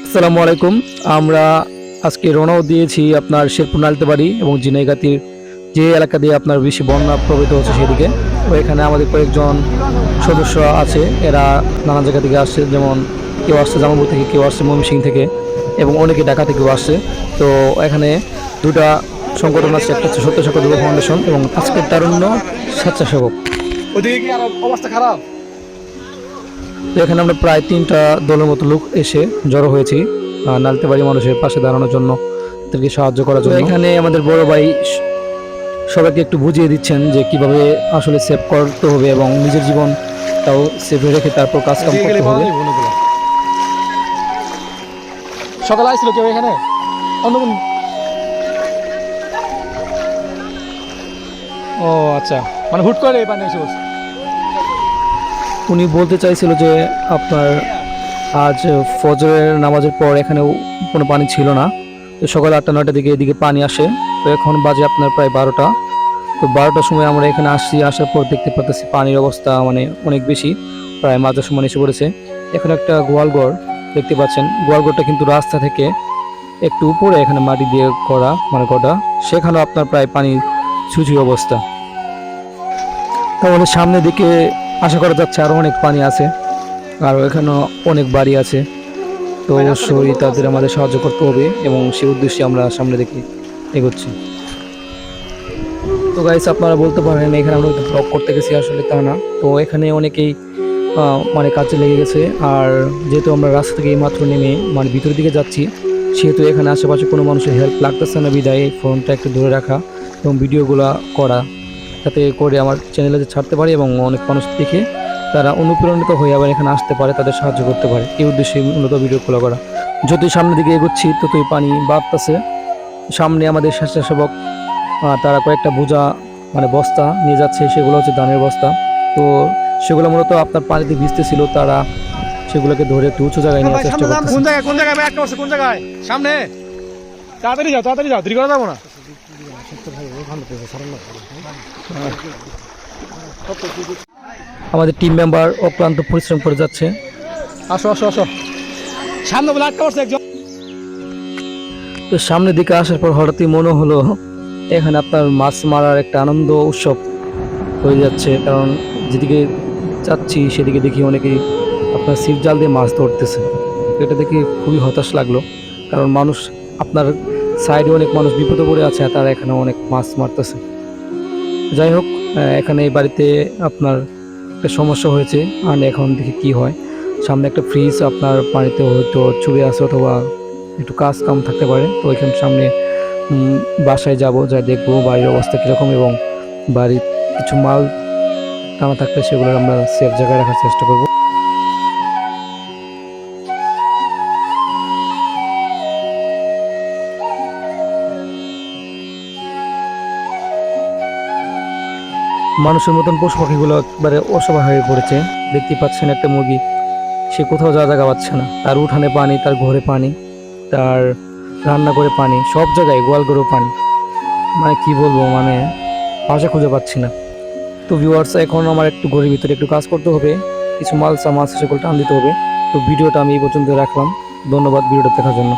আসসালামু আলাইকুম। আমরা আজকে রওনাও দিয়েছি আপনার শেরপুর নালতেবাড়ি এবং ঝিনাইগাতির যে এলাকা দিয়ে আপনার বেশি বন্যা প্রভাবিত হচ্ছে সেদিকে। তো এখানে আমাদের কয়েকজন সদস্য আছে, এরা নানা জায়গা থেকে আসছে, যেমন কেউ আসছে জামালপুর থেকে, কেউ আসছে ময়মনসিংহ থেকে এবং অনেকে ঢাকা থেকেও আসছে। তো এখানে দুটা সংগঠন আছে, একটা হচ্ছে সত্য সাক্ষ্য যুব ফাউন্ডেশন এবং আজকের তারুণ্য স্বেচ্ছাসেবক। ওদিকে কি আর অবস্থা খারাপ? তো এখানে আমরা প্রায় 3টা দলের মতো লোক এসে জড়ো হয়েছি নালতেবাড়ি মানুষের পাশে দাঁড়ানোর জন্য, তাদেরকে সাহায্য করার জন্য। এখানে আমাদের বড় ভাই সবাইকে একটু বুঝিয়ে দিচ্ছেন যে কিভাবে আসলে সেভ করতে হবে এবং নিজের জীবনটাও সেভে রেখে তারপর কাজ কাম করতে হবে। সকালে আসছিল কেউ এখানে? অন্য কোন? ও আচ্ছা, মানে হুট করে এই পানি এসে বলছে। উনি বলতে চাইছিল যে আপনার আজ ফজরের নামাজের পর এখানেও কোনো পানি ছিল না, তো সকাল 8টা-9টার দিকে এদিকে পানি আসে। তো এখন বাজে আপনার প্রায় 12টা। তো 12টার সময় আমরা এখানে আসছি, আসার পর দেখতে পাচ্ছি পানির অবস্থা মানে অনেক বেশি, প্রায় মাঝার সময় এসে পড়েছে। এখন একটা গোয়ালঘর দেখতে পাচ্ছেন, গোয়ালঘরটা কিন্তু রাস্তা থেকে একটু উপরে, এখানে মাটি দিয়ে করা মানে ঘরটা, সেখানেও আপনার প্রায় পানি ছুঁচি অবস্থা। তাহলে সামনের দিকে আশা করা যাচ্ছে আরো অনেক পানি আছে, আর এখানেও অনেক বাড়ি আছে। তো অবশ্যই তাদের আমাদের সাহায্য করতে হবে এবং সেই উদ্দেশ্যে আমরা সামনে দিকে এগোচ্ছি। তো গাইস, আপনারা বলতে পারেন এখানে আমরা ব্লগ করতে গেছি, আসলে তা না। তো এখানে অনেকেই মানে কাজে লেগে গেছে, আর যেহেতু আমরা রাস্তা থেকে মাত্র নেমে মানে ভিতরের দিকে যাচ্ছি, সেহেতু এখানে আশেপাশে কোনো মানুষের হেল্প লাগতেছে না, বিদায় ফোনটা একটু দূরে রাখা এবং ভিডিওগুলো করা, যাতে করে আমার চ্যানেলে ছাড়তে পারি এবং অনেক মানুষ দেখে তারা অনুপ্রাণিত হয়ে আবার এখানে আসতে পারে, তাদের সাহায্য করতে পারে, এই উদ্দেশ্যে মূলত ভিডিওগুলো করা। যতই সামনের দিকে এগোচ্ছি ততই পানি বাড়তেছে। সামনে আমাদের স্বেচ্ছাসেবক তারা কয়েকটা বোঝা মানে বস্তা নিয়ে যাচ্ছে, সেগুলো হচ্ছে ধানের বস্তা। তো সেগুলো মূলত আপনার পানিতে ভিজতেছিল, তারা সেগুলোকে ধরে একটু উঁচু জায়গায় নেওয়ার চেষ্টা করতেছে। কোন জায়গায়? কোন জায়গায় ভাই? একটা কোন জায়গায়? সামনে তাড়াতাড়ি যাও, তাড়াতাড়ি যাও, দেরি করা যাবো না। আমাদের টিম মেম্বার অক্লান্ত পরিশ্রম করে যাচ্ছে। আসো আসো আসো, সামনে বলে আটকা পড়ছে একজন। তো সামনের দিকে আসার পর হঠাৎই মনে হলো এখানে আপনার মাছ মারার একটা আনন্দ উৎসব হয়ে যাচ্ছে, কারণ যেদিকে যাচ্ছি সেদিকে দেখি অনেকেই আপনার ছিপ জাল দিয়ে মাছ ধরতেছে। তো এটা দেখে খুবই হতাশ লাগলো, কারণ মানুষ আপনার সাইডে অনেক মানুষ বিপদে পড়ে আছে, আর তারা এখানে অনেক মাছ মারতেছে। যাই হোক, এখানে এই বাড়িতে আপনার একটা সমস্যা হয়েছে, আর এখন দেখি কি হয়। সামনে একটা ফ্রিজ আপনার পানিতে হয়তো চুবে আছে, অথবা একটু কাজ কাম থাকতে পারে। তো ওইখানে সামনে বাসায় যাব, যা দেখবো বাড়ির অবস্থা কীরকম এবং বাড়ির কিছু মাল টানা থাকলে সেগুলো আমরা সেফ জায়গায় রাখার চেষ্টা করব। মানুষের মতন পশু পাখিগুলো একবারে অসহায় হয়ে পড়েছে। দেখতেই পাচ্ছেন একটা মুরগি, সে কোথাও যা জায়গা পাচ্ছে না, তার উঠানে পানি, তার ঘরে পানি, তার রান্না করে পানি, সব জায়গায় গোয়াল গরু পানি, মানে কি বলবো, মানে ভাষা খুঁজে পাচ্ছি না। তো ভিউয়ার্স, এখন আমার একটু ঘরের ভিতরে একটু কাজ করতে হবে, কিছু মাল সেগুলো টান দিতে হবে। তো ভিডিওটা আমি এই পর্যন্ত রাখলাম। ধন্যবাদ ভিডিওটা দেখার জন্য।